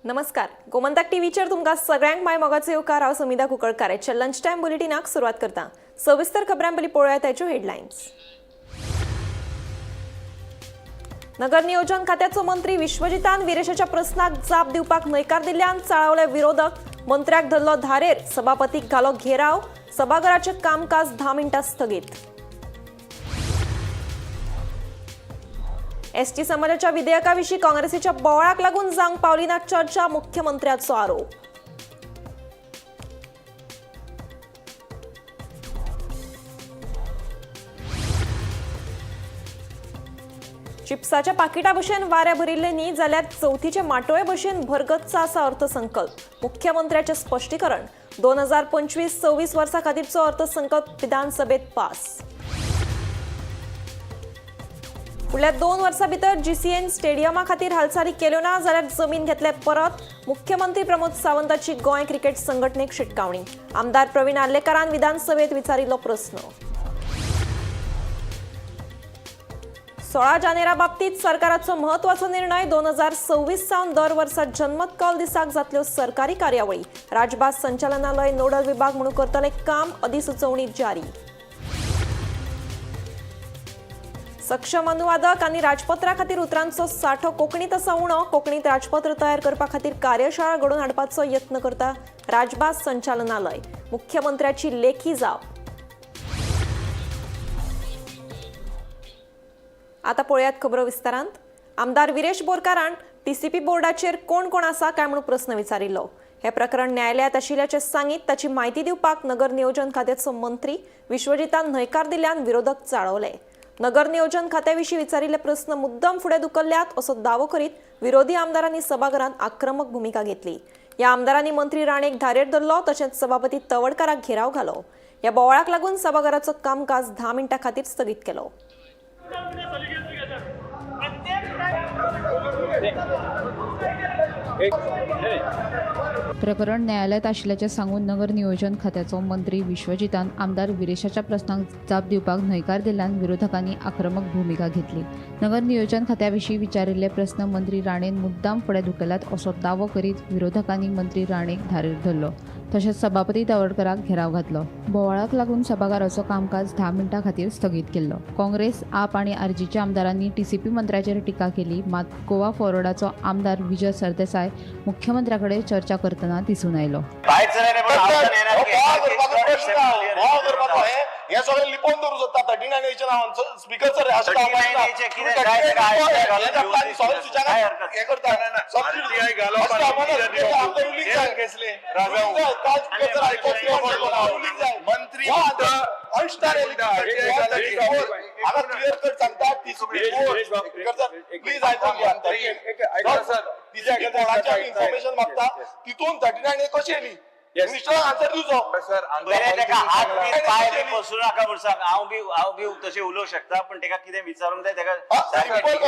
नमस्कार. गोमंतक टीव्हीचेर तुमकां सगळ्यांक माय मोगाचो येवकार. हांव समिधा कुंकळकाराच्या लंच टायम बुलेटिनाक सुरवात करता. सविस्तर खबरां पयलीं पळोवया ताच्यो हेडलायन्स. नगर नियोजन खात्याचो मंत्री विश्वजितान विरेशाच्या प्रस्नाक जाप दिवपाक न्हयकार दिल्ल्यान चाळवले विरोधक. मंत्र्याक धरलो धारेर. सभापतीक घालो घेराव. सभाघराचें कामकाज 10 मिनटां स्थगीत. एसटी समाजाच्या विधेयकाविशीं काँग्रेसीच्या बोवाळाक लागून जावंक पावली ना चर्चा. मुख्यमंत्र्याचो आरोप. चिप्साच्या पाकिटा भशेन वाऱ्या भरिल्ले न्ही जाल्यार चवथीचे माटोळे भशेन भरगच्च आसा अर्थसंकल्प. मुख्यमंत्र्याचें स्पश्टीकरण. 2025-26 वर्सा खातीरचो अर्थसंकल्प विधानसभेत पास. फुडल्या 2 वर्सां भितर जीसीएन स्टेडियमा खातीर हालचाली केल्यो ना जाल्यार जमीन घेतले परत. मुख्यमंत्री प्रमोद सावंताची गोंय क्रिकेट संघटनेक शिटकावणी. आमदार प्रवीण आर्लेकरान विधानसभेत विचारिल्लो प्रस्न. 16 जानेरा बाबतीत सरकाराचो महत्वाचो निर्णय. 2026 सावन दर वर्सा जन्मत कौल दिसाक जातल्यो सरकारी कार्यावळी. राजभास संचालनालय नोडल विभाग म्हणून करतले काम. अधिसुचोवणी जारी. सक्षम अनुवादक आनी राजपत्रा खातीर उतरांचो सांठो कोंकणीत आसा उणो. कोंकणीत राजपत्र तयार करपा खातीर कार्यशाळा घडोवन हाडपाचो यत्न करता राजभास संचालनालय. मुख्यमंत्र्याची लेखी जाप. आता पळयात खबरो विस्तारांत. आमदार विरेश बोरकारान टीसीपी बोर्डाचेर कोण कोण आसा काय म्हणून प्रस्न विचारिल्लो. हे प्रकरण न्यायालयात आशिल्ल्याचे सांगीत ताची म्हायती दिवपाक नगर नियोजन खात्याचो मंत्री विश्वजितान न्हयकार दिल्ल्यान विरोधक चाळवले. नगर नियोजन खात्याविशीं विचारिल्ले प्रस्न मुद्दम फुडें धुकल्ल्यात असो दावो करीत विरोधी आमदारांनी सभाघरांत आक्रमक भुमिका घेतली. ह्या आमदारांनी मंत्री राणेक धारेर धरलो तशेंच सभापती तवडकाराक घेराव घालो. ह्या बोवाळाक लागून सभाघराचो कामकाज 10 मिनटां खातीर स्थगीत केलो. प्रकरण न्यायालयात आशिल्ल्याचे सांगून नगर नियोजन खात्याचो मंत्री विश्वजितान आमदार विरेशाच्या प्रस्नाक जाप दिवपाक न्हयकार दिल्ल्यान विरोधकांनी आक्रमक भूमिका घेतली. नगर नियोजन खात्याविशीं विचारिल्ले प्रस्न मंत्री राणेन मुद्दाम फुडें धुकल्यात असो दावो करीत विरोधकांनी मंत्री राणेक धारेर धरलो तशेंच सभापती तवडकाराक घेराव घातलो. बोवाळाक लागून सभाघराचो कामकाज 10 मिनटां खातीर स्थगीत केल्लो. काँग्रेस, आप आनी आरजीच्या आमदारांनी टीसीपी मंत्र्याचेर टिका केली. मात गोवा फॉरवर्डाचो आमदार विजय सरदेसाय मुख्यमंत्र्याकडे चर्चा करतना दिसून आयलो. हे सगळे लिपोवन दवरूं जाता 39 नावान स्पीकर सर अशें सगळे सुचाना हे करता सबसिडी मंत्री अनस्टार हांगा क्लियर कट सांगता टीसीपी प्लीज आयकून घ्या सर तिच्या कोणाच्या इन्फॉर्मेशन मागता तितून 39 कशी येली मिस्टर आन्सर दिवचो सर हात पाय बसूं नाका म्हूण सांग. हांव बी तशें उलोवंक शकता पण तेका कितें विचारूंक जाय तेका विचारूंक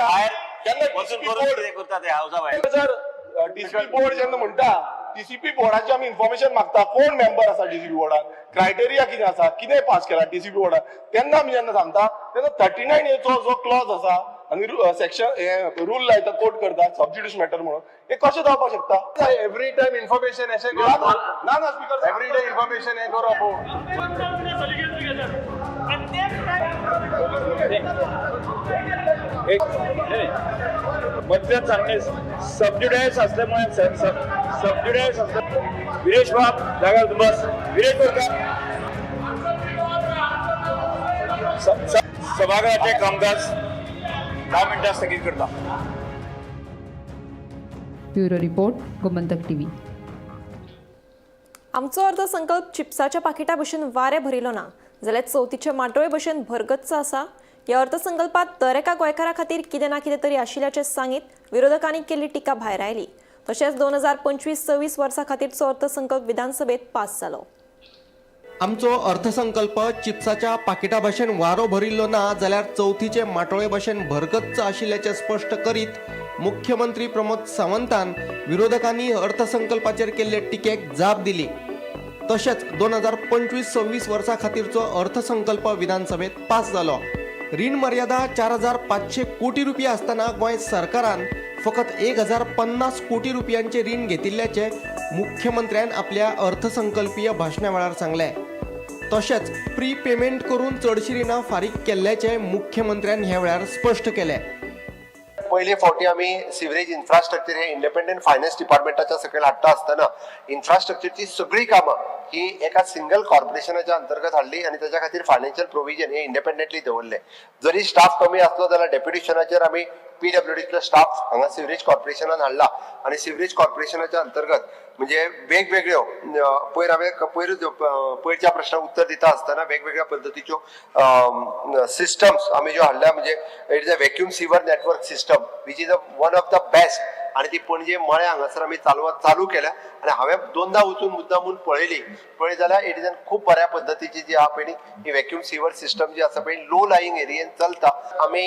भायर वचून करून कितें करता ते हावसा भायर. सर टीसीपी बोर्ड जेन्ना म्हणटा टीसीपी बोर्डाची आमी इन्फॉर्मेशन मागता कोण मेंबर आसा टीसीपी बोर्डान क्रायटेरिया कितें आसा कितें पास केला टीसीपी बोर्डान तेन्ना आमी जेन्ना सांगता तेन्ना 39 जो क्लॉज आसा आणि सेक्शन रूल लायता कोर्ट करता सबज्युडिस मॅटर म्हणून हे कशें जावपाक शकता. एवरी टाइम इन्फॉर्मेशन अशें ना स्पीकर एवरी डे इन्फॉर्मेशन हे करप मध्य सांगणे सबज्युडायस असल्यामुळे सबज्युडायस असल्यामुळे विरेश बाब जागा बस विरेश बोरकार सभागृहाचे कामकाज 10 मिनिटां स्थगित करता. Bureau report Gomantak TV. आमचो अर्थसंकल्प चिप्साच्या पाकिटा भशेन वारे भरिल्लो ना जाल्यार चवथीचे माटोळे भशेन भरगच्च आसा. ह्या अर्थसंकल्पात दर एका गोंयकारा खातीर कितें ना कितें तरी आशिल्ल्याचे सांगीत विरोधकांनी केल्ली टिका भायर आयली. तशेंच 2025-26 वर्सा खातीरचो अर्थसंकल्प विधानसभेत पास जालो. आमचो अर्थसंकल्प चिप्साच्या पाकिटा भशेन वारो भरिल्लो ना जाल्यार चवथीचे माटोळे भशेन भरगच्च आशिल्ल्याचे स्पश्ट करीत मुख्यमंत्री प्रमोद सावंतान विरोधकांनी अर्थसंकल्पाचेर केल्ले टिकेक जाप दिली. तशेंच 2025-26 वर्सा खातीरचो अर्थसंकल्प विधानसभेत पास जालो. रीण मर्यादा 4,500 कोटी रुपया आसतना गोंय सरकारान फकत 1050 कोटी रुपयांचे रीण घेतिल्ल्याचे मुख्यमंत्र्यान आपल्या अर्थसंकल्पीय भाशणा वेळार सांगले. तशेंच प्री पेमेंट करून चडशीं रिणां फारीक केल्ल्याचे मुख्यमंत्र्यान ह्या वेळार स्पश्ट केले. पहिले फावटी आम्ही सिवरेज इन्फ्रास्ट्रक्चर हे इंडिपेंडंट फायनान्स डिपार्टमेंटाच्या सकयल हाडटा आसतना इन्फ्रास्ट्रक्चरची सगळी कामां ही एका सिंगल कॉर्पोरेशनाच्या अंतर्गत हाडली आणि त्याच्या खातीर फायनान्शियल प्रोविजन हे इंडिपेंडंटली दवरले. जरी स्टाफ कमी असलो जाल्यार डेप्युटेशनाचेर आमी PWDतलो स्टाफ हांगा सिवरेज कॉर्पोरेशनान हाडला आणि सिवरेज कॉर्पोरेशनाच्या अंतर्गत म्हणजे वेगवेगळ्यो पयर हांवें पयरच्या प्रश्नाक उत्तर दिता आसतना वेगवेगळ्या पद्दतीच्यो सिस्टम्स आमी ज्यो हाडल्या म्हणजे it is a vacuum sewer network system which is one of the best आणि ती पणजे मळे हांगासर आमी चालू केल्या आणि हांवें दोनदा वचून मुद्दामून पळय जाल्यार इट इज खूब बऱ्या पद्दतीची जी आहा पळय ही व्हॅक्यूम सिवर सिस्टम जी आसा पळय लो लायिंग एरियेन चलता. आमी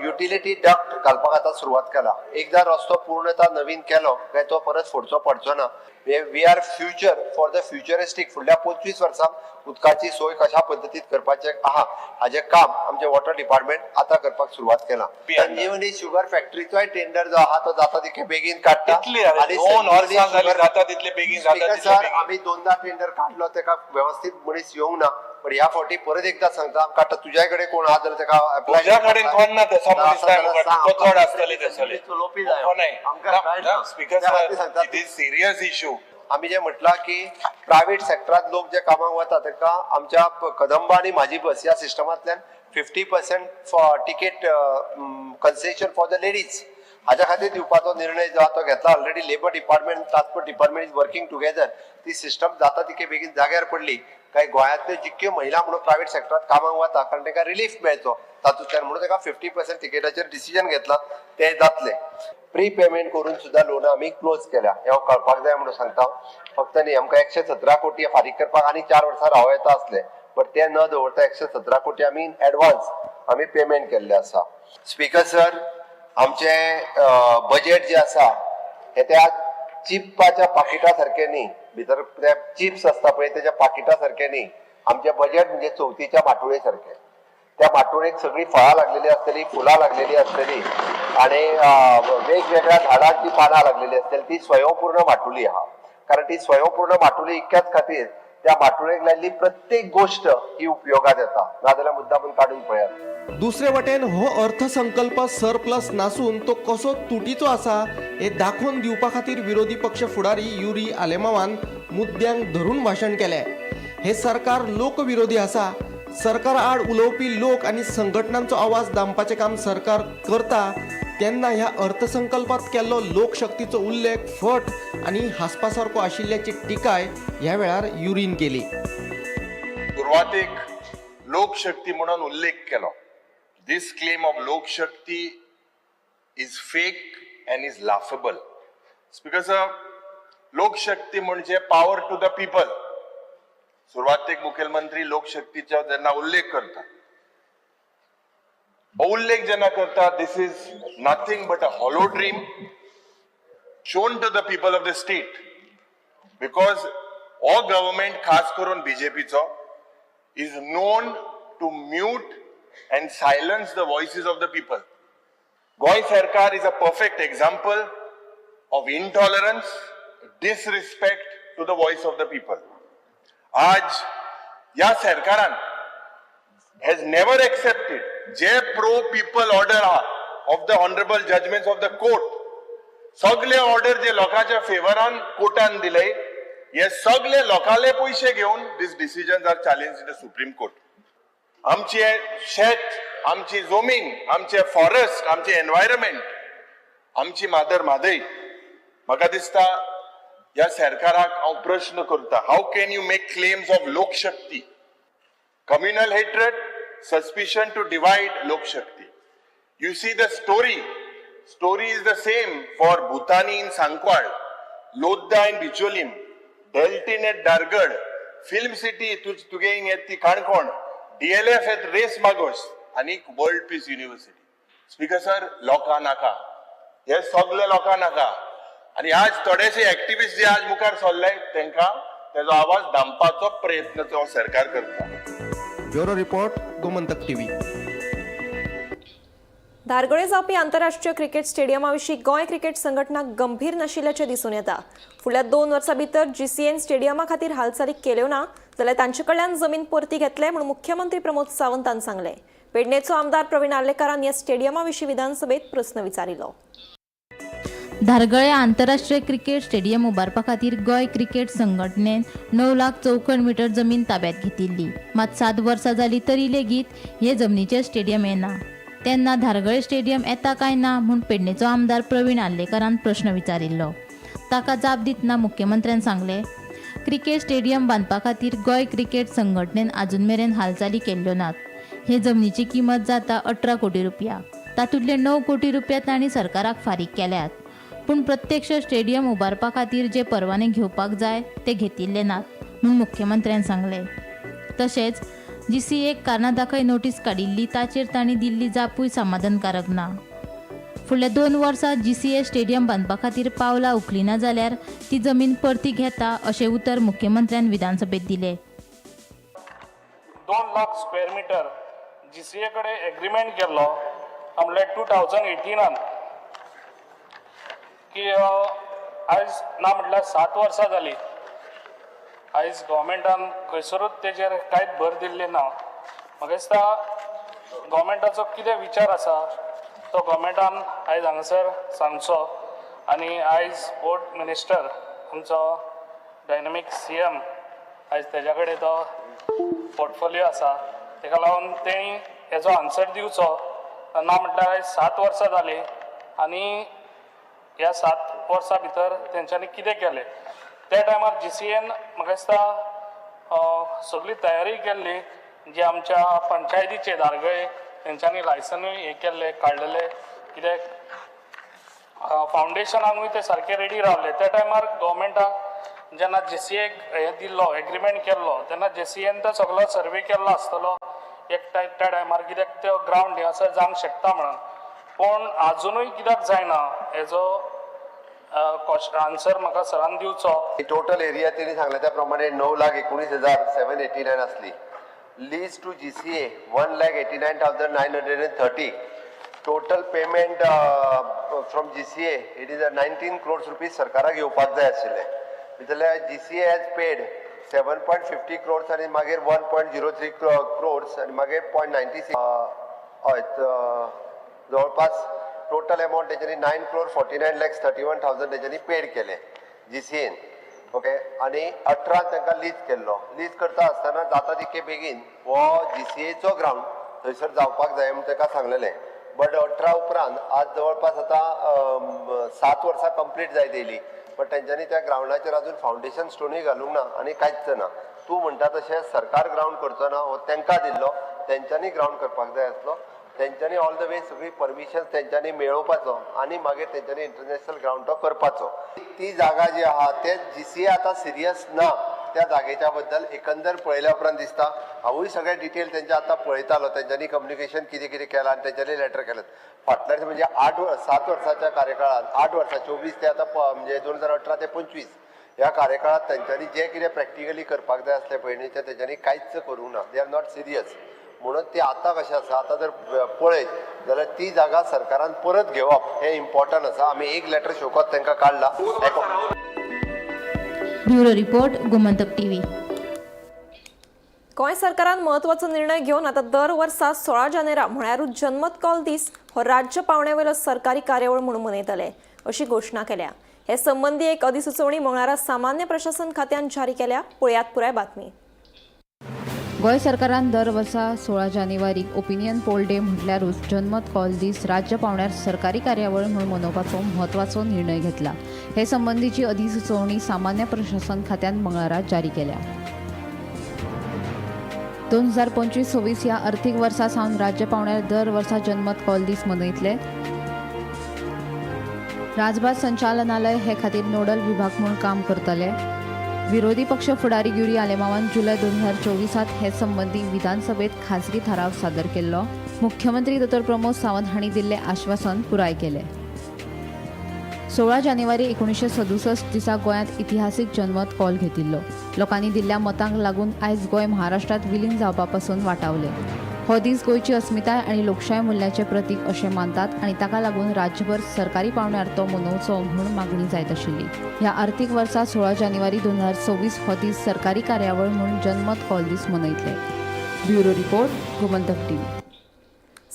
युटिलिटी डक्ट घालपाक आतां सुरवात केला. एकदा रस्तो पूर्णता नवीन केलो काय तो परत फोडचो पडचो ना. We are future for the futuristic फुडल्या 25 वर्सांक उदकाची सोय कशा पद्दतीत करपाचें आहा हाजें काम आमचे वॉटर डिपार्टमेंट आता करपाक सुरवात केला. संजीवनी शुगर फॅक्टरीचोय टेंडर जो आहा तो जाता तितले बेगीन काडटा आणि सर आमी दोनदा टेंडर काढलो तेका व्यवस्थित मनीस येवंक ना. पण ह्या फावटी परत एकदा सांगता आमकां आतां तुज्या कडेन कोण आहा जाल्यार तेका अप्लाय तुझ्याकडे कोण ना तसा मनीस नाही मुखार. तो चड आसतले तसले चलोवपी जाय हो नाही आमकां speaker it is serious issue. आम्ही जे म्हटला की प्रायव्हेट सेक्टरात लोक जे कामाक वता तांकां आमच्या कदंबा आणि माझी बस या सिस्टमांतल्यान 50% ticket concession for the ladies हाच्या खातीर दिवपाचो निर्णय जो आहा तो घेतला. Already labour department transport department is working together. ती सिस्टम जाता तितके बेगीन जाग्यार पडली काय गोंयांतल्यो जितक्यो महिला म्हणून प्रायव्हेट सेक्टरात कामाक वता कारण तांकां रिलीफ मेळचो तातूंतल्यान म्हणून ताका 50% टिकेटाचेर डिसिजन घेतला ते जातले. प्री पेमेंट करून सुद्धा लोन आम्ही क्लोज केल्या हे कळपाक जाय म्हणून सांगता. फक्त न्ही आमकां 117 कोटी फारीक करपाक आनी 4 वर्सां राव येता आसले बट ते न दवरता 117 कोटी आमी एडवान्स आमी पेमेंट केल्ले आसा. स्पीकर सर आमचे बजेट जे आसा हे त्या चिप्पाच्या पाकिटा सारखे न्ही. भितर ते चिप्स आसता पळय तेच्या पाकिटा सारखे न्ही. आमचे बजेट म्हणजे चवथीच्या माटोळे सारखे. त्या माटोळेक सगळी फळां लागलेली आसतली फुलां लागलेली आसतली आणि वेगवेगळ्या झाडांची पानां लागलेली आसतली. ती स्वयंपूर्ण माटुली आहा कारण ती स्वयंपूर्ण माटुली इतक्याच खातीर त्या माटुळेक लायिल्ली प्रत्येक गोष्ट ही उपयोगात येता. नाजाल्यार मुद्दामून काडून पळयात. दुसरे वटेन हो अर्थसंकल्प सरप्लस नासून तो कसो तुटीचो आसा हे दाखोवन दिवपा खातीर विरोधी पक्ष फुडारी युरी आलेमावान मुद्द्यांक धरून भाशण केलें. हे सरकार लोकविरोधी आसा. सरकार आड उलोवपी लोक आणि संघटनांचो आवाज दामपाचें काम सरकार करता तेन्ना ह्या अर्थसंकल्पात केल्लो लोकशक्तीचो उल्लेख फट आणि हास्पासारको आशिल्ल्याची टिकाय ह्या वेळार युरीन केली. सुरवातेक लोकशक्ती म्हणून उल्लेख केलो. दिस क्लेम ऑफ लोकशक्ती is fake and is laughable. Because लोकशक्ती म्हणजे पॉवर टू द पीपल. सुरुवातीक मुख्यमंत्री लोकशक्तीचा जेन्ना उल्लेख करता उल्लेख जेन्ना करता this is nothing but a hollow dream shown to the people of the state. Because हो गव्हर्नमेंट खास करून बीजेपीचो is known to mute and silence the voices of the people. गोंय सरकार is a perfect example of intolerance disrespect to the voice of the people. आज या सरकारान has never accepted जे pro people order of the honorable judgments of the court. सगळे order जे लोकांच्या फेवरान कोर्टान दिले हे सगळे लोकांले पैसे घेऊन this decisions are challenge in the supreme court. आमचे शेत आमची जमीन आमचे फॉरेस्ट आमचे एन्व्हायरमेंट आमची मादर म्हादय म्हाका दिसता या सरकाराक हांव प्रश्न करता how can you make claims of Lokshakti. Communal hatred, suspicion to divide Lok Shakti. You see the story. Story is the same for Bhutani in Sankwal, Lodda in Bicholim, Deltin at Dargad, Film City Tugeng at the Kankon, DLF at Race Magos, आणि World Peace University. Speaker sir, लोका नाका. हे सगळे लोका नाका. आणि आज थोडेशे ऍक्टिव्हिस्ट जे आज मुखार सरले तांकां तेजो आवाज दामपाचो प्रयत्न तो सरकार करता. Bureau report Gomantak TV. धारगळे जावपी आंतरराष्ट्रीय क्रिकेट स्टेडियमाविशीं गोंय क्रिकेट संघटना गंभीर नाशिल्ल्याचें दिसून येता. फुडल्या 2 वर्सां भितर GCAन स्टेडियमा खातीर हालचाली केल्यो ना जाल्यार तांचे कडल्यान जमीन परती घेतले म्हूण मुख्यमंत्री प्रमोद सावंतान सांगलें. पेडणेचो आमदार प्रवीण आर्लेकारान ह्या स्टेडियमा विशीं विधानसभेत प्रस्न विचारिल्लो. धारगळे आंतरराष्ट्रीय क्रिकेट स्टेडियम उबारपा खातीर गोंय क्रिकेट संघटनेन 9 लाख चौखण मीटर जमीन ताब्यात घेतिल्ली. मात 7 वर्सां जालीं तरी लेगीत हे जमनीचेर स्टेडियम येना. तेन्ना धारगळे स्टेडियम येता काय ना म्हूण पेडणेचो आमदार प्रवीण आर्लेकारान प्रश्न विचारिल्लो. ताका जाप दितना मुख्यमंत्र्यान सांगलें, क्रिकेट स्टेडियम बांदपा खातीर गोंय क्रिकेट संघटनेन आजून मेरेन हालचाली केल्ल्यो नात. हे जमनीची किंमत जाता 18 कोटी रुपया. तातूंतले 9 कोटी रुपया तांणी सरकाराक फारीक केल्यात. पूण प्रत्यक्ष स्टेडियम उबारपा खातीर जे परवाने घेवपाक जाय ते घेतिल्ले नात म्हूण मुख्यमंत्र्यान सांगलें. तशेंच GCAक कारणां दाखय नोटीस काडिल्ली ताचेर तांणी दिल्ली जापूय समाधानकारक ना. फुडल्या 2 वर्सां GCA स्टेडियम बांदपा खातीर पावलां उखली ना जाल्यार ती जमीन परती घेता अशें उतर मुख्यमंत्र्यान विधानसभेत दिलें. 2 लाख स्क्वेअर मीटर GCA कडेन एग्रीमेंट केल्लो म्हणल्यार 2018 की आयज ना म्हटल्यार 7 वर्सां जालीं. आयज गव्हर्मेंटान खंयसरूच तेजेर कांयच भर दिल्ली ना. म्हाका दिसता गव्हर्मेंटाचो कितें विचार आसा तो गव्हर्मेंटान आयज हांगासर सांगचो. आनी आयज स्पोर्ट मिनिस्टर आमचो डायनॅमीक CM आयज तेज्या कडेन तो पोर्टफोलियो आसा, तेका लागून तेणी हेजो आन्सर दिवचो. ना म्हटल्यार आयज 7 वर्सां जालीं आनी ह्या 7 वर्सां भितर तेंच्यांनी कितें केलें. त्या टायमार GCAन म्हाका दिसता सगळी तयारी केल्ली. जे आमच्या पंचायतीचे धारगळे तेंच्यांनी लायसनूय हे केल्ले काडलेले, कित्याक फावंडेशनाकूय ते सारके रेडी रावले. त्या टायमार गव्हर्मेंटाक जेन्ना GCAक हे दिल्लो एग्रीमेंट केल्लो तेन्ना GCAन तो सगळो सर्वे केल्लो आसतलो त्या टायमार, कित्याक तो ग्रावंड हे असर जावंक शकता म्हणून. पूण आजुनूय कित्याक जायना हेजो आन्सर म्हाका सरान दिवचो. टोटल एरिया त्यांनी सांगल्या त्या प्रमाणे 9,19,789 असली. Lease to GCA 1,89,930. Total payment from GCA it is 19 crores rupees सरकाराक येवपाक जाय आशिल्ले. भितरल्या GCA हॅज पेड 7.50 crores आणि मागीर 1.03 crores आणि मागीर 0.96 हय जवळपास टोटल अमाउंट तेच्यांनी 9,49,31,000 तेच्यांनी पेड केले GCAन. ओके, आणि 18 तांकां लीज केल्लो. लीज करता आसतना जाता तितके बेगीन हो GCAचो ग्रावंड थंयसर जावपाक जाय म्हूण ताका सांगलेलें. बट 18 उपरांत आज जवळपास आतां 7 वर्सां कंप्लीट जायत येयली. बट तेंच्यांनी त्या ग्रावंडाचेर अजून फावंडेशन स्टोनूय घालूंक ना आनी कांयच ना. तूं म्हणटा तशें सरकार ग्रावंड करचो ना, हो तांकां दिल्लो. तेंच्यांनी ग्रावंड करपाक जाय आसलो. तेंच्यांनी ऑल द वे सगळी परमिशन तेंच्यांनी मेळोवपाचो आनी मागीर तेंच्यांनी इंटरनॅशनल ग्रावंड तो करपाचो. ती जागा जी आहा ते GCA आतां सिरियस ना त्या जागेच्या बद्दल एकंदर पळयल्या उपरांत दिसता. हांवूय सगळे डिटेल तेंचे आतां पळयतालो. तेंच्यांनी कम्युनिकेशन कितें कितें केलां आनी तेंच्यांनी लेटर केलें. फाटल्यार म्हणजे 7 वर्साच्या कार्यकाळांत 8 वर्सां 24 ते आतां म्हणजे 2018 ते 25 ह्या कार्यकाळात तेंच्यांनी जे कितें प्रॅक्टिकली करपाक जाय आसलें पयलींचें तेंच्यांनी कांयच करूंक ना. They are not serious. म्हणून ते आतां कशें आसा, आतां जर पळयत जाल्यार ती जागा सरकारान परत घेवप हें इम्पॉर्टंट आसा. आमी एक लेटर शोकोत तांकां काडला. Bureau report Gomantak TV. Goa सरकारान म्हत्वाचो निर्णय घेवन आतां दर वर्सा 16 जानेरा म्हळ्यारूच जनमत कौल दीस हो राज्य पावण्यावेलो सरकारी कार्यावळ म्हणून मनयतले अशी घोशणा केल्या. हे संबंधी एक अधिसुचोवणी मंगळारा सामान्य प्रशासन खात्यान जारी केल्या. पळयात पुराय बातमी. गोंय सरकारान दर वर्सा 16 जानेवारीक ओपिनियन पोल डे म्हटल्यारूच जनमत कौल दीस राज्य पावण्यार सरकारी कार्यावळ म्हणून मनोवपाचो म्हत्वाचो निर्णय घेतला. हे संबंधीची अधिसुचोवणी सामान्य प्रशासन खात्यान मंगळारा जारी केल्या. 2025-26 ह्या अर्थीक वर्सा सावन राज्य पावण्यार दर वर्सा जनमत कौल दीस मनयतले. राजभास संचालनालय हे खातीर नोडल विभाग म्हणून काम करतले. विरोधी पक्ष फुडारी गिरी आलेमावान जुलय 2024 हे संबंधी विधानसभेत खासगी थाराव सादर केल्लो. मुख्यमंत्री डॉ. प्रमोद सावंत हांणी दिल्लें आश्वासन पुराय केलें. 16 जानेवारी 1967 दिसा गोंयांत इतिहासीक जनमत कौल घेतिल्लो. लोकांनी दिल्ल्या मतांक लागून आयज गोंय महाराष्ट्रांत विलीन जावपा पासून वाटावलें. हो दीस गोंयची अस्मिताय आनी लोकशाय मुल्याचें प्रतीक अशें मानतात आनी ताका लागून राज्यभर सरकारी पावण्यार तो मनोवचो म्हूण मागणी जायत आशिल्ली. ह्या आर्थीक वर्सा 16 जानेवारी 2026 हो दीस सरकारी कार्यावळ म्हूण जनमत कॉल दीस मनयतले. Bureau report, Gomantak TV.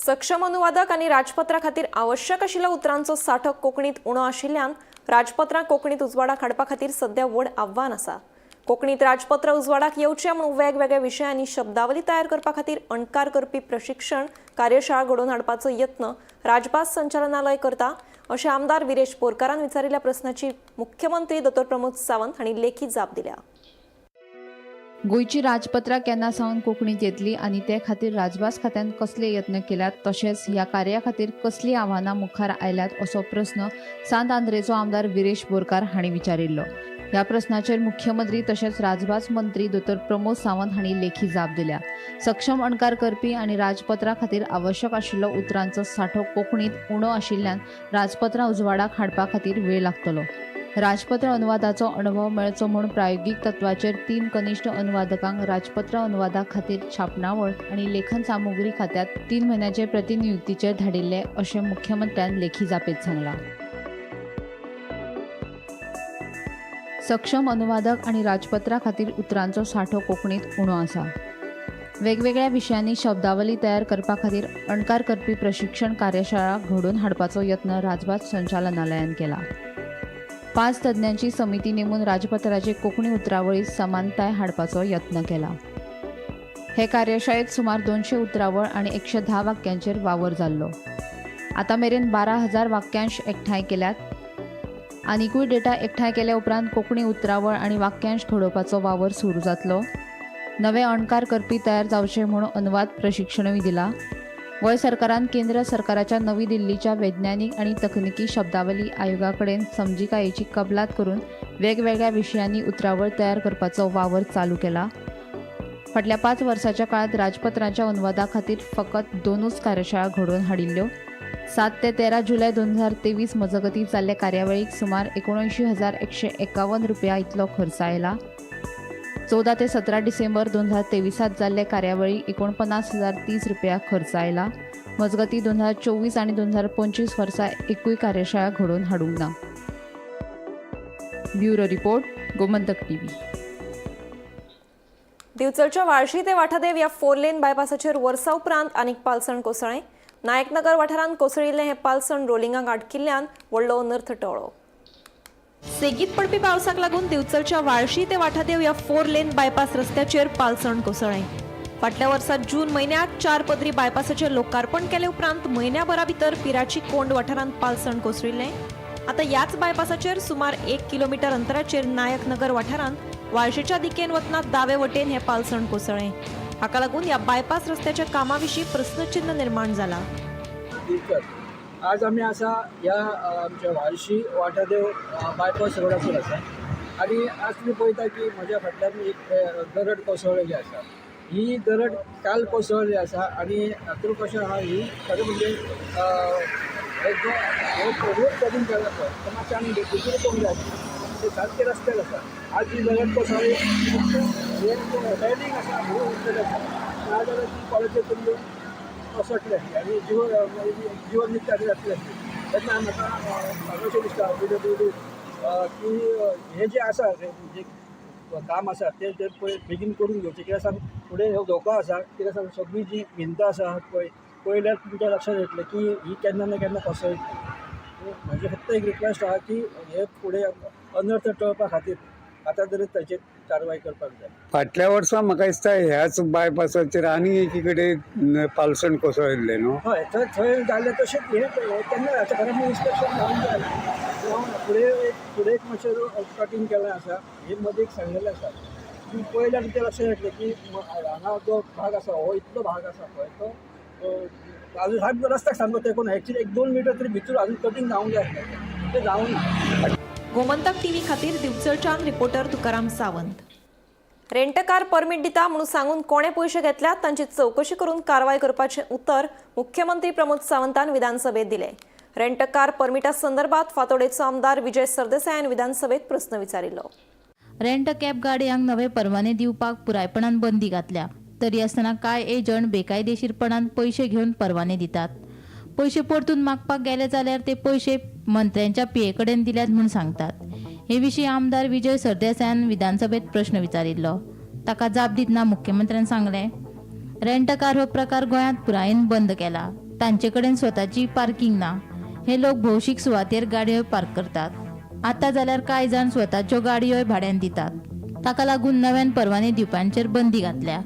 सक्षम अनुवादक आनी राजपत्रा खातीर आवश्यक आशिल्ल्या उतरांचो सांठो कोंकणीत उणो आशिल्ल्यान राजपत्रां कोंकणीत उजवाडाक हाडपा खातीर सध्या व्हड आव्हान आसा. कोंकणीत राजपत्र उजवाडाक येवचें म्हणून वेगवेगळ्या विशयांनी शब्दावली तयार करपा खातीर अणकार करपी प्रशिक्षण कार्यशाळा घडोवन हाडपाचो यत्न राजभास संचालनालय करता अशें आमदार विरेश बोरकारान विचारिल्ल्या प्रस्नाची मुख्यमंत्री दोतोर प्रमोद सावंत हांणी लेखी जाप दिल्या. गोंयची राजपत्रां केन्ना सावन कोंकणीत येतली आनी ते खातीर राजभास खात्यान कसले यत्न केल्यात तशेंच ह्या कार्या खातीर कसलीं आव्हानां मुखार आयल्यात असो प्रस्न सांत आंद्रेचो आमदार विरेश बोरकार हांणी विचारिल्लो. ह्या प्रस्नाचेर मुख्यमंत्री तशेंच राजभास मंत्री दोतोर प्रमोद सावंत हांणी लेखी जाप दिल्या. सक्षम अणकार करपी आनी राजपत्रां खातीर आवश्यक आशिल्लो उतरांचो सांठो कोंकणीत उणो आशिल्ल्यान राजपत्रां उजवाडाक हाडपा खातीर वेळ लागतलो. राजपत्र अनुवादाचो अणभव मेळचो म्हूण प्रायोगीक तत्वाचेर 3 कनिश्ट अनुवादकांक राजपत्र अनुवादा खातीर छापणावळ आनी लेखन सामुग्री खात्यात 3 म्हयन्याचे प्रतिनियुक्तीचेर धाडिल्ले अशें मुख्यमंत्र्यान लेखी जापेत सांगलां. सक्षम अनुवादक आनी राजपत्रां खातीर उतरांचो सांठो कोंकणीत उणो आसा. वेगवेगळ्या विशयांनी शब्दावली तयार करपा खातीर अणकार करपी प्रशिक्षण कार्यशाळा घडोवन हाडपाचो यत्न राजभास संचालनालयान केला. 5 तज्ञांची समिती नेमून राजपत्राचे कोंकणी उतरावळीत समानताय हाडपाचो यत्न केला. हे कार्यशाळेत सुमार 200 उतरावळ आनी 110 वाक्यांचेर वावर जाल्लो. आतां मेरेन 12,000 वाक्यांश एकठांय केल्यात. आनीकूय डेटा एकठांय केल्या उपरांत कोंकणी उतरावळ आनी वाक्यांश घडोवपाचो वावर सुरू जातलो. नवे अणकार करपी तयार जावचे म्हूण अनुवाद प्रशिक्षणूय दिला. गोंय सरकारान केंद्र सरकाराच्या नवी दिल्लीच्या वैज्ञानीक आनी तकनिकी शब्दावली आयोगा कडेन समजिकायेची कबलात करून वेगवेगळ्या विशयांनी उतरावळ तयार करपाचो वावर चालू केला. फाटल्या 5 वर्सांच्या काळात राजपत्रांच्या अनुवादा खातीर फकत 2च कार्यशाळा घडोवन हाडिल्ल्यो. 7 ते 13 जुलय 2023 मजगतीं जाल्ले कार्यावळीक सुमार 79,151 रुपया इतलो खर्च आयला. 14 ते 17 डिसेंबर 2023 जाल्ले कार्यावळीक 49,030 रुपया खर्च आयला. मजगतीं 2024 आनी 2025 वर्सा एकूय कार्यशाळा घडोवन हाडूंक ना. Bureau report, Gomantak TV. दिवचलच्या वाळशी ते वाठादेव ह्या 4 लेन बायपासाचेर वर्सा उपरांत आनीक पालसण कोसळ्ळें. नायकनगर वाठारांत कोसळिल्लें हें पालसण रोलिंगाक आडकिल्ल्यान व्हडलो अनर्थ टळ्ळो. सेगीत पडपी पावसाक लागून दिवचलच्या वाळशी ते वाठादेव ह्या 4 लेन बायपास रस्त्याचेर पालसण कोसळ्ळें. फाटल्या वर्सा जून म्हयन्यात 4 पदरी बायपासाचें लोकार्पण केले उपरांत म्हयन्याभरा भितर पिराची कोंड वाठारांत पालसण कोसळिल्लें. आतां ह्याच बायपासाचेर सुमार 1 किलोमीटर अंतराचेर नायकनगर वाठारांत वाळशीच्या दिकेन वतना दावे वटेन हें पालसण कोसळ्ळें. हाका लागून ह्या बायपास रस्त्याच्या कामा विशीं प्रस्नचिन्ह निर्माण जाला. आज आमी आसा ह्या आमच्या वाळशी वाठादेव बायपास रोडाचेर आसा आनी आज तुमी पळयता की म्हज्या फाटल्यान एक दरड कोसळ्ळेली आसा. ही दरड काल कोसळ्ळी आसा आनी हातूंत कशें आहा ही खरें म्हणजे रोड करून केला पळय तो मातशें आमी दुसरें करूंक जाय ते सारके रस्त्यार आसा. आज ही दरड कोसळ्ळी रेलिंग आसा म्हणून आसा नाजाल्यार ती कॉलेजीर करून कोसळटली आनी जिवन नित्याक जातली आसली. तेन्ना म्हाका अशें दिसता की हें जें आसा जें काम आसा तें पळय बेगीन करून घेवचें. कित्याक सांग फुडें ह्यो धोको आसा. कित्याक सांग सगळीं जी भिंत आसा पळय पळयल्यार तुमच्या लक्षांत येतलें की ही केन्ना ना केन्ना कोसळटली. म्हजें फक्त एक रिक्वेस्ट आहा की हे फुडें अनर्थ टळपा खातीर आतां तरी ताचेर कारवाय करपाक जाय. फाटल्या वर्सा म्हाका दिसता ह्याच बायपासाचेर आनी एकी कडेन पालसण कोसळिल्लें न्हू. हय थंय जालें तशेंच हें केन्ना हाच्या घरांत इन्स्पेक्शन जावंक जाय. फुडें एक मातशें कटींग केलें आसा. हे मदीं एक सांगलेलें आसा की पळयल्यार तुमच्या लक्षांत येतलें की हांगा जो भाग आसा हो इतलो भाग आसा पळय तो आजून सारको रस्त्याक सामको तेंकून एक्चुली 1-2 मिटर तरी भितर आजून कटींग जावंक जाय आसलें तें जावंक ना. गोमंतक टीव्ही खातीर दिवचलच्यान reporter Tukaram Sawant. Rent car permit दिता म्हणून सांगून कोणे पयशे घेतल्यात तांची चवकशी करून कारवाय करपाचें उतर मुख्यमंत्री प्रमोद सावंतान विधानसभेत दिलें. रेंट कार परमिटा संदर्भात फातोडेचो आमदार विजय सरदेसायान विधानसभेत प्रस्न विचारिल्लो. रेंट कॅब गाडयांक नवे परवाने दिवपाक पुरायपणान बंदी घातल्या. तरी असताना कांय एजंट बेकायदेशीरपणान पैसे घेवन परवाने दितात. पैसे परतून मागपाक गेले जाल्यार ते पैसे मंत्र्यांच्या पीए कडेन दिल्यात म्हूण सांगतात. हे विशीं आमदार विजय सरदेसायान विधानसभेत प्रश्न विचारिल्लो. ताका जाप दितना मुख्यमंत्र्यान सांगलें, रेंट कार हो प्रकार गोंयांत पुरायेन बंद केला. तांचे कडेन स्वताची पार्किंग ना. हे लोक भौशीक सुवातेर गाडयो पार्क करतात. आता जाल्यार कांय जाण स्वताच्यो गाडयोय भाड्यान दितात. ताका लागून नव्यान परवाने दिवपांचेर बंदी घातल्या.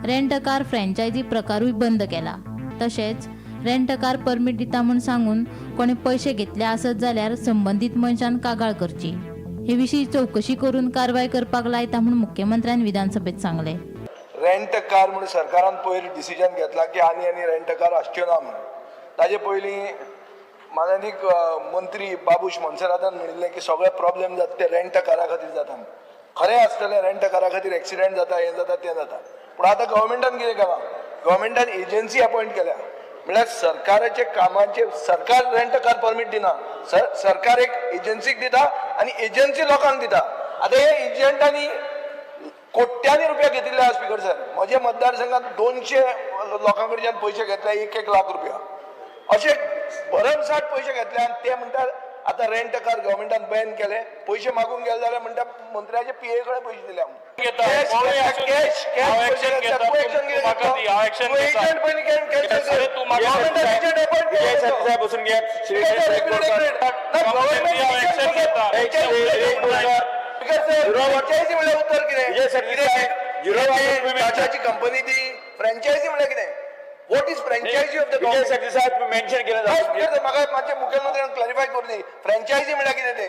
रेंट कार फ्रँचायझी प्रकारूय बंद केला. तशेंच रेंट कार परमीट दिता म्हूण सांगून कोणी पैसे घेतले आसत जाल्यार संबंदीत मनशान कागाळ करची. हे विशीं चवकशी करून कारवाय करपाक लायता म्हूण मुख्यमंत्र्यान विधानसभेत सांगलें. रेंट कार म्हणून सरकारान पयलीं डिसिजन घेतला की आनी रेंट कार आसच्यो ना म्हणून. ताजे पयलीं माननीय मंत्री बाबूश मोन्सेरातान म्हणिल्लें की सगळे प्रॉब्लेम जाता ते रेंट कारा खातीर जाता. खरें आसतलें, रेंट कारा खातीर एक्सिडेंट जाता, हें जाता तें जाता. पूण आतां गव्हर्मेंटान कितें केलां, गव्हर्मेंटान एजन्सी अपॉयंट केल्या. म्हळ्यार सरकाराचे कामाचे सरकार रेंट कार परमीट दिना, सरकार एक एजन्सीक दिता आनी एजन्सी लोकांक दिता. आतां हे एजंटांनी कोट्यांनी रुपया घेतिल्ले आसा. स्पीकर सर, म्हज्या मतदारसंघात 200 लोकां कडच्यान पयशे घेतले, 1 लाख रुपया अशे भरमसाट पयशे घेतले. आनी ते म्हणटात आतां रेंट कार गव्हर्मेंटान बॅन केले. पयशे मागूंक गेले जाल्यार म्हणटा मंत्र्याचे पीए कडेन पयशे दिल्या. उत्तर कितें कंपनी ती फ्रँचायझी म्हळ्यार कितें? What is franchisee of the government? Mention केलं म्हाका मातशें मुख्यमंत्र्यान क्लॅरिफाय करून दी, फ्रँचायझी म्हळ्यार कितें तें?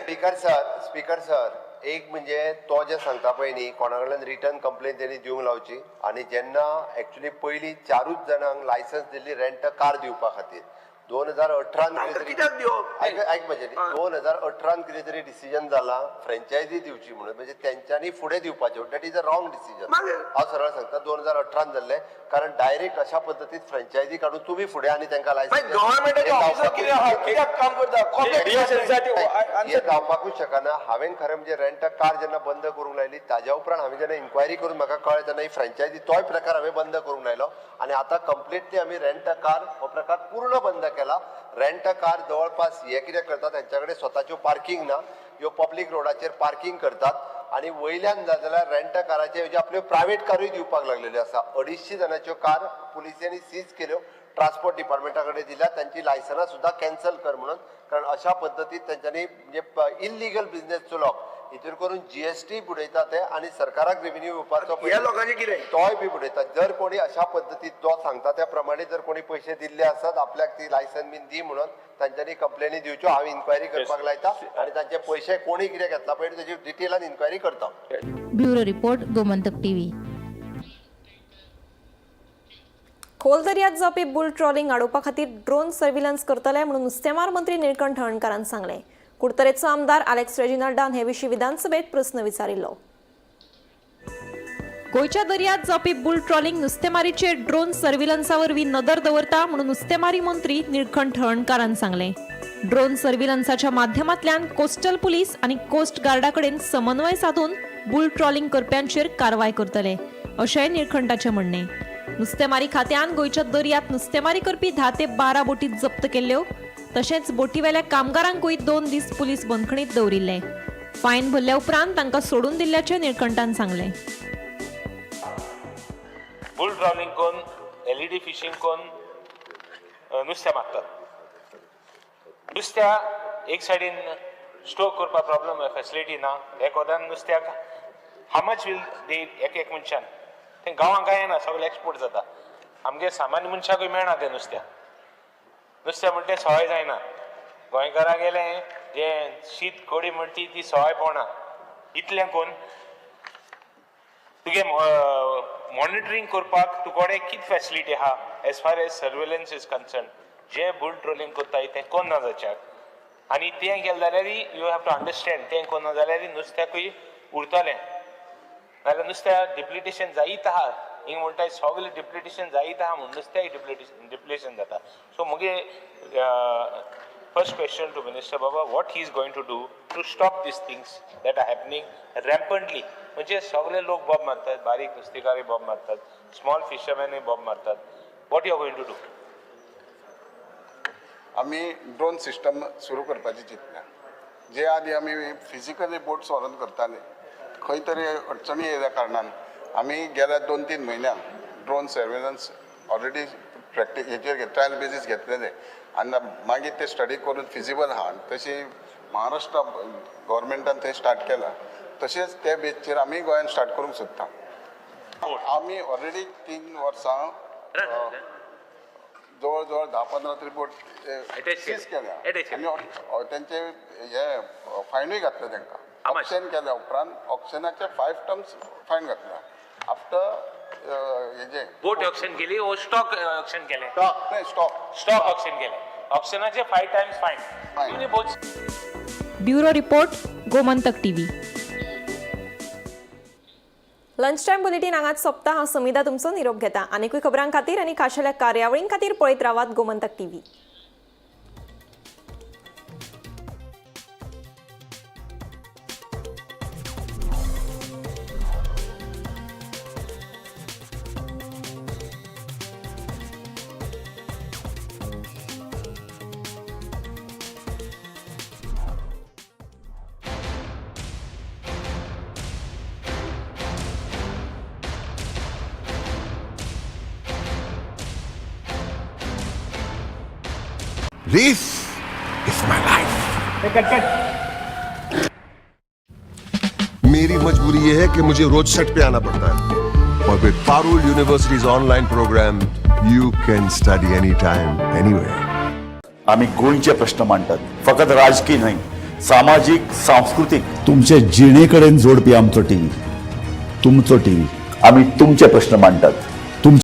स्पीकर सर, एक म्हणजे तो जे सांगता पळय न्ही, कोणा कडल्यान रिटर्न कंप्लेन त्यांनी दिवंक लावची. आनी जेन्ना एक्चुअली पयलीं 4 जणांक लायसन्स दिल्ली रेंट कार दिवपा खातीर 2018 कित्याक दिवप? ऐक म्हणजे 2018 कितें तरी डिसिजन जाला फ्रँचायझी दिवची म्हणून. म्हणजे तेंच्यांनी फुडें दिवपाचें. That is a wrong decision. हांव सरळ सांगता 2018 जाल्लें, कारण डायरेक्ट अशा पद्दतीन फ्रँचायझी काडून तुमी फुडें आनी तांकां लायसन्स गव्हर्मेंटाचे ऑफिसर कित्याक काम करता? हे जावपाकूच शकना. हांवें खरें म्हणजे रेंट कार जेन्ना बंद करूंक लायली ताज्या उपरांत हांवें जेन्ना इन्क्वायरी करून म्हाका कळ्ळें तेन्ना ही फ्रँचायझी तोय प्रकार हांवें बंद करूंक लायलो. आनी आतां कंप्लिटली आमी रेंट कार हो प्रकार पूर्ण बंद केला. रेंट कार जवळपास हे कितें करतात, त्यांच्या कडेन स्वताच्यो पार्किंग ना, ह्यो पब्लीक रोडाचेर पार्किंग करतात. आनी वयल्यान जाल्यार रेंट काराचे म्हणजे आपल्यो प्रायवेट कारूय दिवपाक लागलेल्यो आसा. 250 जणांच्यो कार पुलिसांनी सीज केल्यो, ट्रान्सपोर्ट डिपार्टमेंटा कडेन दिल्या. तांची लायसनां सुद्दां कॅन्सल कर म्हणून. कारण अशा पद्दतीन तांच्यांनी म्हणजे इल्लिगल बिझनेस चलोवप. हितून करून जीएसटी बुडयता ते आनी सरकाराक रेव्हेन्यू येवपाचो ह्या लोकांचें कितें? तोय बी बुडयतात. जर कोणी अशा पद्दतीन तो सांगता त्या प्रमाणे जर कोणी पयशे दिल्ले आसत आपल्याक ती लायसन बीन दी म्हणून, तांच्यांनी कंप्लेनी दिवच्यो. हांव इन्क्वायरी करपाक लायता आनी तांचे पयशे कोणी कितें घेतला पळय तेजी डिटेलान इन्क्वायरी करता. Bureau report, Gomantak TV. खोल दर्यांत जावपी बुल ट्रॉलिंग अडोवपा खातीर ड्रोन सर्व्हिलन्स करतले म्हणून नुस्तेमार मंत्री निळकंठ हळणकारान सांगलें. कुडतरेचो आमदार अलेक्स रेजिनाल्डान हे विशीं विधानसभेत प्रस्न विचारिल्लो. गोंयच्या दर्यांत जावपी बुल ट्रॉलिंग नुस्तेमारीचेर ड्रोन सर्व्हिलन्सा वरवीं नदर दवरता म्हणून नुस्तेमारी मंत्री निळकंठ हळणकारान सांगलें. ड्रोन सर्व्हिलन्साच्या माध्यमांतल्यान कोस्टल पुलीस आनी कोस्ट गार्डा कडेन समन्वय साधून बुल ट्रॉलिंग करप्यांचेर कारवाय करतले, अशेंय निळकंठाचें म्हणणें. नुस्तेमारी खात्यान गोंयच्या दर्यांत नुस्तेमारी करपी 10 ते 12 बोटी जप्त केल्ल्यो. तशेंच बोटीवेल्या कामगारांकूय 2 दीस पुलीस बंदखणीत दवरिल्ले. फायन भरल्या उपरांत तांकां सोडून दिल्ल्याचें निळकंठान सांगलें. बुल ट्रॉलिंग कोन एलईडी फिशिंग कोन नुस्तें मारतात. नुस्त्या एक सायडीन स्टोर करपा प्रॉब्लम फेसिलिटी ना. एक वदान नुस्त्याक हाव मच वील दे एक मनशान तें गांवांक काय येना, सगळें एक्सपोर्ट जाता. आमगे सामान्य मनशाकूय मेळना तें नुस्त्या म्हणटा सवाय जायना. गोंयकारां गेलें जे शीत कडी म्हणटी ती सवाय पडना. इतलें कोण तुगे मॉनिटरींग करपाक तुकोडे कितें फेसिलिटी आहा as far as surveillance is concern. जे बुल ट्रोलिंग करताय तें कोण ना जाच्याक. आनी तें केलें जाल्यार यू हॅव टू अंडरस्टँड तें कोण ना जाल्यार नुस्त्याकूय उरतलें. नाल्यार नुस्त्या डिप्लिटेशन जायत आहा. हिंग म्हणटाय सगळें डिप्लिटेशन जायत आहा म्हणून नुस्त्याक डिप्लिटेशन जाता. सो मुगे फर्स्ट क्वेश्चन टू मिनिस्टर बाबा, what he is going to do to stop these things that are happening rampantly. म्हणजे सगळे लोक बॉब मारतात, बारीक नुस्तेकारी बॉब मारतात. स्मॉल फिशरमॅन बॉम्ब मारतात. What you are going to do? आम्ही ड्रोन सिस्टम सुरू करपाची चिंतल्या. जे आधी आम्ही फिजिकली बोट्स व्हरून करताले, खंय तरी अडचणी येयल्या कारणान आम्ही गेल्या 2-3 म्हयन्याक ड्रोन सर्वेलन्स ऑलरेडी प्रॅक्टीस हेचेर ट्रायल बेसीस घेतलेले आनी मागीर ते स्टडी करून फिजिबल आहा. तशी महाराष्ट्र गव्हर्मेंटान थंय स्टार्ट केला. तशेंच त्या बेसचेर आमी गोंयान स्टार्ट करूंक सोदता. आमी ऑलरेडी 3 वर्सां जवळ जवळ 10-15 तरी बोट सीज केल्या आनी तेंचे हे फायनूय घातले तांकां. ऑक्शन केल्या उपरांत ऑक्शनाचे 5 टर्म्स फायन घातला. आफ्टर हेजे बोट ऑक्शन केली ओ स्टॉक ऑक्शन केले? स्टॉक ऑक्शन केले. ऑक्शनाचे 5 टाइम्स फायन. फायन. Bureau report, Gomantak TV. Lunch time bulletin हांगाच सोंपता. हांव समिधा तुमचो निरोप घेता. आनीकूय खबरां खातीर आनी खाशेल्या कार्यावळीं खातीर पळयत रावात Gomantak TV. This is my life. मेरी मजबूरी ये है कि मुझे रोज सेट पे आना पड़ता है. और with Parul universities online program you can study any time anywhere. आम्ही गोंयचे प्रश्न मांडतात, फकत राजकीय नाही, सामाजिक सांस्कृतिक. तुमचे जिणेकडेन जोडपी आमचो टीव्ही, तुमचो टीव्ही. आम्ही तुमचे प्रश्न मांडतात.